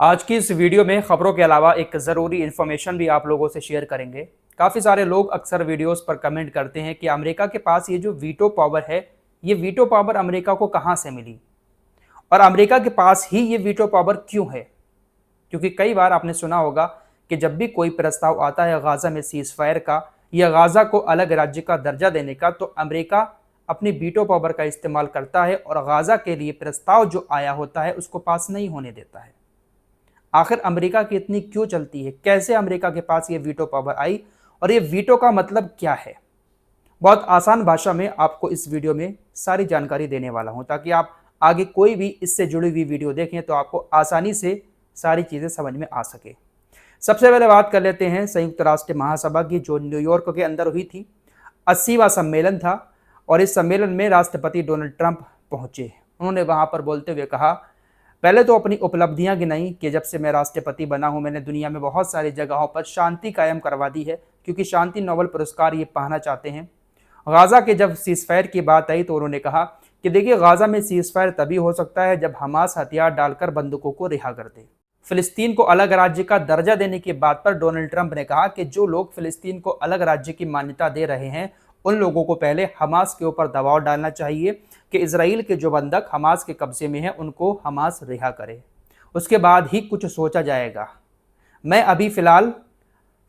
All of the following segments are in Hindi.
आज की इस वीडियो में खबरों के अलावा एक ज़रूरी इन्फॉर्मेशन भी आप लोगों से शेयर करेंगे। काफ़ी सारे लोग अक्सर वीडियोस पर कमेंट करते हैं कि अमेरिका के पास ये जो वीटो पावर है, ये वीटो पावर अमेरिका को कहाँ से मिली और अमेरिका के पास ही ये वीटो पावर क्यों है। क्योंकि कई बार आपने सुना होगा कि जब भी कोई प्रस्ताव आता है गाज़ा में सीज़ फायर का या गाज़ा को अलग राज्य का दर्जा देने का, तो अमेरिका अपनी वीटो पावर का इस्तेमाल करता है और गाज़ा के लिए प्रस्ताव जो आया होता है उसको पास नहीं होने देता है। आखिर अमेरिका की इतनी क्यों चलती है, कैसे अमेरिका के पास ये वीटो पावर आई और ये वीटो का मतलब क्या है। बहुत आसान भाषा में आपको इस वीडियो में सारी जानकारी देने वाला हूं, ताकि आप आगे कोई भी इससे जुड़ी हुई वीडियो देखें तो आपको आसानी से सारी चीज़ें समझ में आ सके। सबसे पहले बात कर लेते हैं संयुक्त राष्ट्र महासभा की, जो न्यूयॉर्क के अंदर हुई थी। 80वां सम्मेलन था और इस सम्मेलन में राष्ट्रपति डोनाल्ड ट्रंप पहुंचे। उन्होंने वहां पर बोलते हुए कहा, पहले तो अपनी उपलब्धियां गिनाई कि जब से मैं राष्ट्रपति बना हूं मैंने दुनिया में बहुत सारी जगहों पर शांति कायम करवा दी है, क्योंकि शांति नोबेल पुरस्कार ये पाना चाहते हैं। गाज़ा के जब सीज़फायर की बात आई तो उन्होंने कहा कि देखिए, गाज़ा में सीज़फायर तभी हो सकता है जब हमास हथियार डालकर बंदूकों को रिहा कर दे। फिलिस्तीन को अलग राज्य का दर्जा देने की बात पर डोनाल्ड ट्रंप ने कहा कि जो लोग फिलिस्तीन को अलग राज्य की मान्यता दे रहे हैं उन लोगों को पहले हमास के ऊपर दबाव डालना चाहिए कि इजराइल के जो बंधक हमास के कब्जे में हैं उनको हमास रिहा करे, उसके बाद ही कुछ सोचा जाएगा। मैं अभी फिलहाल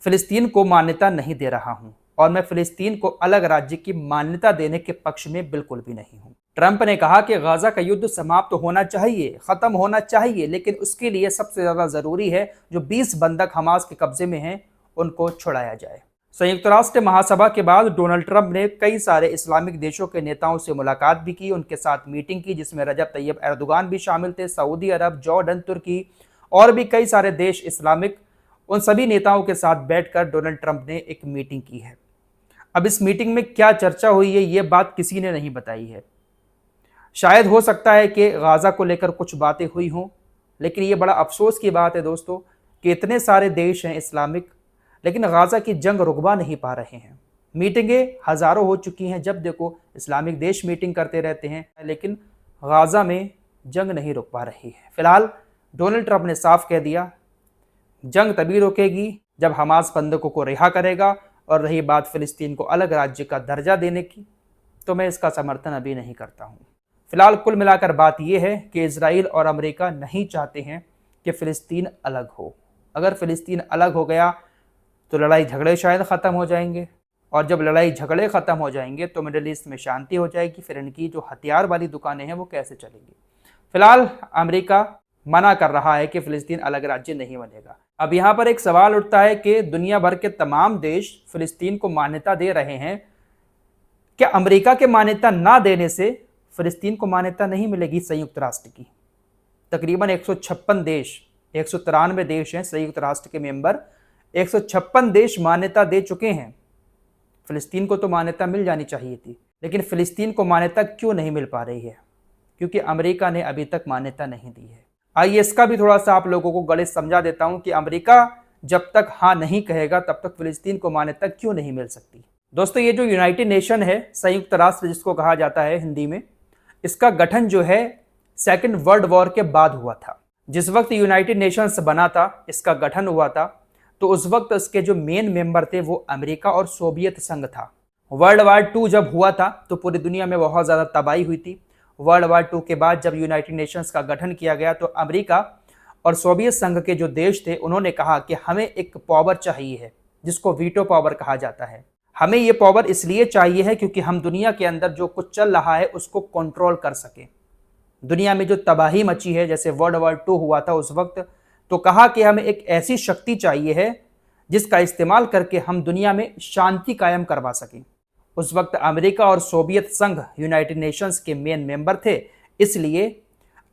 फिलिस्तीन को मान्यता नहीं दे रहा हूं और मैं फिलिस्तीन को अलग राज्य की मान्यता देने के पक्ष में बिल्कुल भी नहीं हूं। ट्रंप ने कहा कि गाज़ा का युद्ध समाप्त होना चाहिए, खत्म होना चाहिए, लेकिन उसके लिए सबसे ज्यादा जरूरी है जो 20 बंधक हमास के कब्जे में हैं उनको छुड़ाया जाए। संयुक्त राष्ट्र महासभा के बाद डोनाल्ड ट्रंप ने कई सारे इस्लामिक देशों के नेताओं से मुलाकात भी की, उनके साथ मीटिंग की, जिसमें रजब तैयब एर्दोगान भी शामिल थे, सऊदी अरब, जॉर्डन, तुर्की और भी कई सारे देश इस्लामिक। उन सभी नेताओं के साथ बैठकर डोनाल्ड ट्रंप ने एक मीटिंग की है। अब इस मीटिंग में क्या चर्चा हुई है ये बात किसी ने नहीं बताई है। शायद हो सकता है कि गाज़ा को लेकर कुछ बातें हुई हों, लेकिन ये बड़ा अफसोस की बात है दोस्तों कि इतने सारे देश हैं इस्लामिक, लेकिन गाज़ा की जंग रुकवा नहीं पा रहे हैं। मीटिंगें हज़ारों हो चुकी हैं, जब देखो इस्लामिक देश मीटिंग करते रहते हैं, लेकिन गाज़ा में जंग नहीं रुक पा रही है। फिलहाल डोनाल्ड ट्रंप ने साफ कह दिया, जंग तभी रुकेगी जब हमास बंधकों को रिहा करेगा। और रही बात फिलिस्तीन को अलग राज्य का दर्जा देने की, तो मैं इसका समर्थन अभी नहीं करता हूँ। फिलहाल कुल मिलाकर बात यह है कि इजराइल और अमेरिका नहीं चाहते हैं कि फ़िलिस्तीन अलग हो। अगर फ़िलिस्तीन अलग हो गया तो लड़ाई झगड़े शायद ख़त्म हो जाएंगे, और जब लड़ाई झगड़े ख़त्म हो जाएंगे तो मिडिल ईस्ट में शांति हो जाएगी। फिर इनकी जो हथियार वाली दुकानें हैं वो कैसे चलेंगी। फिलहाल अमेरिका मना कर रहा है कि फ़िलिस्तीन अलग राज्य नहीं बनेगा। अब यहाँ पर एक सवाल उठता है कि दुनिया भर के तमाम देश फ़िलिस्तीन को मान्यता दे रहे हैं, क्या अमेरिका के मान्यता ना देने से फ़िलिस्तीन को मान्यता नहीं मिलेगी संयुक्त राष्ट्र की? तकरीबन 156 देश, 193 देश हैं संयुक्त राष्ट्र के मेंबर, 156 देश मान्यता दे चुके हैं। फ़िलिस्तीन को तो मान्यता मिल जानी चाहिए थी, लेकिन फ़िलिस्तीन को मान्यता क्यों नहीं मिल पा रही है? क्योंकि अमेरिका ने अभी तक मान्यता नहीं दी है। आइए इसका भी थोड़ा सा आप लोगों को गणित समझा देता हूं कि अमेरिका जब तक हाँ नहीं कहेगा तब तक फ़िलिस्तीन को मान्यता क्यों नहीं मिल सकती। दोस्तों, ये जो यूनाइटेड नेशन है, संयुक्त राष्ट्र जिसको कहा जाता है हिंदी में, इसका गठन जो है सेकेंड वर्ल्ड वॉर के बाद हुआ था। जिस वक्त यूनाइटेड नेशंस बना था, इसका गठन हुआ था, तो उस वक्त इसके जो मेन मेंबर थे वो अमेरिका और सोवियत संघ था। वर्ल्ड वार 2 जब हुआ था तो पूरी दुनिया में बहुत ज़्यादा तबाही हुई थी। वर्ल्ड वार 2 के बाद जब यूनाइटेड नेशंस का गठन किया गया तो अमेरिका और सोवियत संघ के जो देश थे उन्होंने कहा कि हमें एक पावर चाहिए है जिसको वीटो पावर कहा जाता है। हमें ये पावर इसलिए चाहिए है क्योंकि हम दुनिया के अंदर जो कुछ चल रहा है उसको कंट्रोल कर सकें। दुनिया में जो तबाही मची है, जैसे वर्ल्ड वार 2 हुआ था उस वक्त, तो कहा कि हमें एक ऐसी शक्ति चाहिए है जिसका इस्तेमाल करके हम दुनिया में शांति कायम करवा सकें। उस वक्त अमेरिका और सोवियत संघ यूनाइटेड नेशंस के मेन मेंबर थे, इसलिए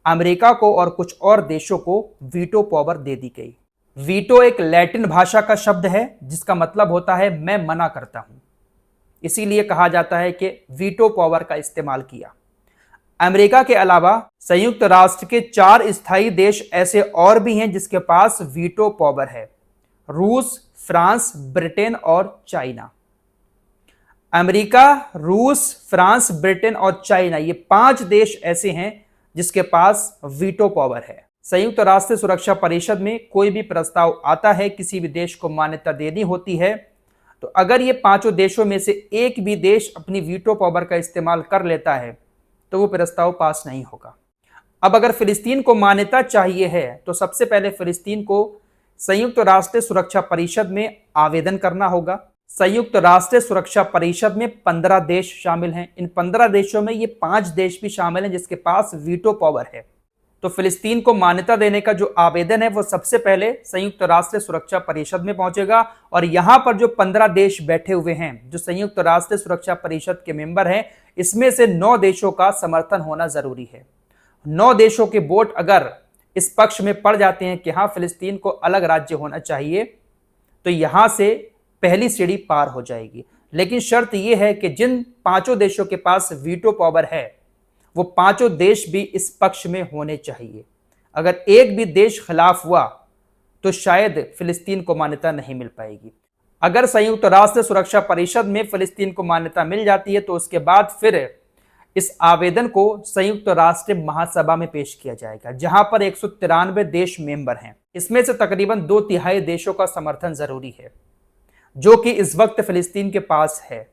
अमेरिका को और कुछ और देशों को वीटो पावर दे दी गई। वीटो एक लैटिन भाषा का शब्द है जिसका मतलब होता है मैं मना करता हूं, इसीलिए कहा जाता है कि वीटो पावर का इस्तेमाल किया। अमेरिका के अलावा संयुक्त राष्ट्र के 4 स्थायी देश ऐसे और भी हैं जिसके पास वीटो पावर है: रूस, फ्रांस, ब्रिटेन और चाइना। अमेरिका, रूस, फ्रांस, ब्रिटेन और चाइना, ये 5 देश ऐसे हैं जिसके पास वीटो पावर है। संयुक्त राष्ट्र सुरक्षा परिषद में कोई भी प्रस्ताव आता है, किसी भी देश को मान्यता देनी होती है, तो अगर ये पांचों देशों में से एक भी देश अपनी वीटो पावर का इस्तेमाल कर लेता है तो वो प्रस्ताव पास नहीं होगा। अब अगर फिलिस्तीन को मान्यता चाहिए है तो सबसे पहले फिलिस्तीन को संयुक्त राष्ट्र सुरक्षा परिषद में आवेदन करना होगा। संयुक्त राष्ट्र सुरक्षा परिषद में 15 देश शामिल हैं। इन 15 देशों में ये 5 देश भी शामिल हैं जिसके पास वीटो पावर है। तो फिलिस्तीन को मान्यता देने का जो आवेदन है वो सबसे पहले संयुक्त राष्ट्र सुरक्षा परिषद में पहुंचेगा और यहां पर जो 15 देश बैठे हुए हैं, जो संयुक्त राष्ट्र सुरक्षा परिषद के मेंबर हैं, इसमें से 9 देशों का समर्थन होना जरूरी है। 9 देशों के वोट अगर इस पक्ष में पड़ जाते हैं कि हाँ फिलिस्तीन को अलग राज्य होना चाहिए, तो यहां से पहली सीढ़ी पार हो जाएगी। लेकिन शर्त यह है कि जिन 5 देशों के पास वीटो पावर है वो 5 देश भी इस पक्ष में होने चाहिए। अगर एक भी देश खिलाफ हुआ तो शायद फिलिस्तीन को मान्यता नहीं मिल पाएगी। अगर संयुक्त राष्ट्र सुरक्षा परिषद में फिलिस्तीन को मान्यता मिल जाती है तो उसके बाद फिर इस आवेदन को संयुक्त राष्ट्र महासभा में पेश किया जाएगा, जहां पर 193 देश मेंबर हैं। इसमें से तकरीबन 2/3 देशों का समर्थन जरूरी है, जो कि इस वक्त फिलिस्तीन के पास है।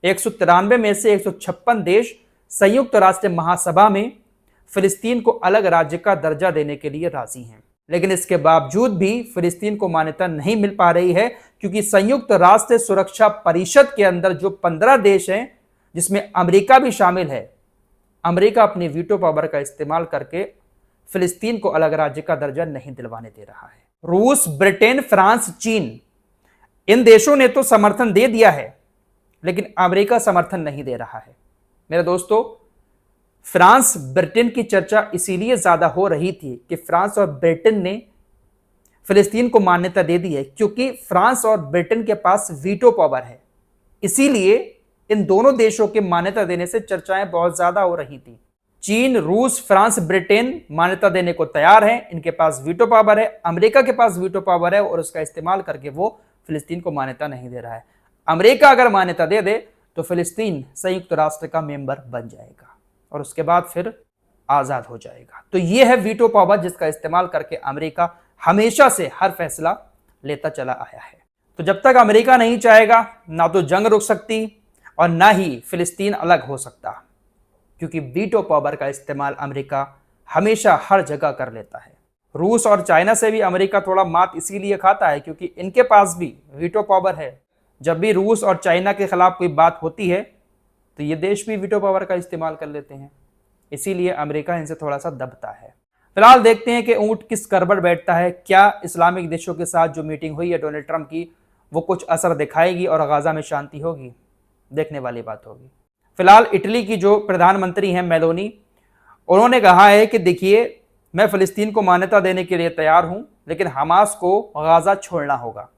193 में से 156 देश संयुक्त राष्ट्र महासभा में फिलिस्तीन को अलग राज्य का दर्जा देने के लिए राजी हैं। लेकिन इसके बावजूद भी फिलिस्तीन को मान्यता नहीं मिल पा रही है, क्योंकि संयुक्त राष्ट्र सुरक्षा परिषद के अंदर जो 15 देश हैं, जिसमें अमेरिका भी शामिल है, अमेरिका अपनी वीटो पावर का इस्तेमाल करके फिलिस्तीन को अलग राज्य का दर्जा नहीं दिलवाने दे रहा है। रूस, ब्रिटेन, फ्रांस, चीन, इन देशों ने तो समर्थन दे दिया है, लेकिन अमेरिका समर्थन नहीं दे रहा है। मेरे दोस्तों, फ्रांस ब्रिटेन की चर्चा इसीलिए ज्यादा हो रही थी कि फ्रांस और ब्रिटेन ने फिलिस्तीन को मान्यता दे दी है, क्योंकि फ्रांस और ब्रिटेन के पास वीटो पावर है। इसीलिए इन दोनों देशों के मान्यता देने से चर्चाएं बहुत ज्यादा हो रही थी। चीन, रूस, फ्रांस, ब्रिटेन मान्यता देने को तैयार है, इनके पास वीटो पावर है। अमेरिका के पास वीटो पावर है और उसका इस्तेमाल करके वो फिलिस्तीन को मान्यता नहीं दे रहा है। अमेरिका अगर मान्यता दे दे तो फिलिस्तीन संयुक्त राष्ट्र का मेंबर बन जाएगा और उसके बाद फिर आजाद हो जाएगा। तो यह है वीटो पावर, जिसका इस्तेमाल करके अमेरिका हमेशा से हर फैसला लेता चला आया है। तो जब तक अमेरिका नहीं चाहेगा, ना तो जंग रुक सकती और ना ही फिलिस्तीन अलग हो सकता, क्योंकि वीटो पावर का इस्तेमाल अमेरिका हमेशा हर जगह कर लेता है। रूस और चाइना से भी अमेरिका थोड़ा मात इसीलिए खाता है क्योंकि इनके पास भी वीटो पावर है। जब भी रूस और चाइना के खिलाफ कोई बात होती है तो ये देश भी वीटो पावर का इस्तेमाल कर लेते हैं, इसीलिए अमेरिका इनसे थोड़ा सा दबता है। फिलहाल देखते हैं कि ऊंट किस करबट बैठता है। क्या इस्लामिक देशों के साथ जो मीटिंग हुई है डोनाल्ड ट्रंप की, वो कुछ असर दिखाएगी और गाजा में शांति होगी? देखने वाली बात होगी। फिलहाल इटली की जो प्रधानमंत्री हैं मेलोनी, उन्होंने कहा है कि देखिए, मैं फिलिस्तीन को मान्यता देने के लिए तैयार हूं, लेकिन हमास को गाजा छोड़ना होगा।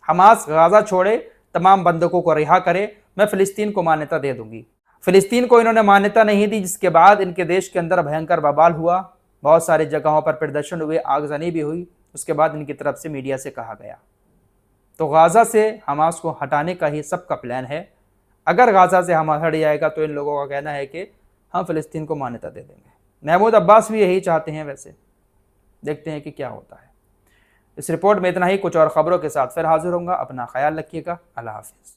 हमास गाजा छोड़े, तमाम बंधकों को रिहा करे, मैं फिलिस्तीन को मान्यता दे दूंगी। फिलिस्तीन को इन्होंने मान्यता नहीं दी, जिसके बाद इनके देश के अंदर भयंकर बवाल हुआ, बहुत सारी जगहों पर प्रदर्शन हुए, आगजनी भी हुई। उसके बाद इनकी तरफ से मीडिया से कहा गया। तो गाजा से हमास को हटाने का ही सबका प्लान है। अगर गाजा से हमास हट जाएगा तो इन लोगों का कहना है कि हम फिलिस्तीन को मान्यता दे देंगे। महमूद अब्बास भी यही चाहते हैं। वैसे देखते हैं कि क्या होता है। इस रिपोर्ट में इतना ही। कुछ और खबरों के साथ फिर हाजिर होऊंगा। अपना ख्याल रखिएगा। अल्लाह हाफिज़।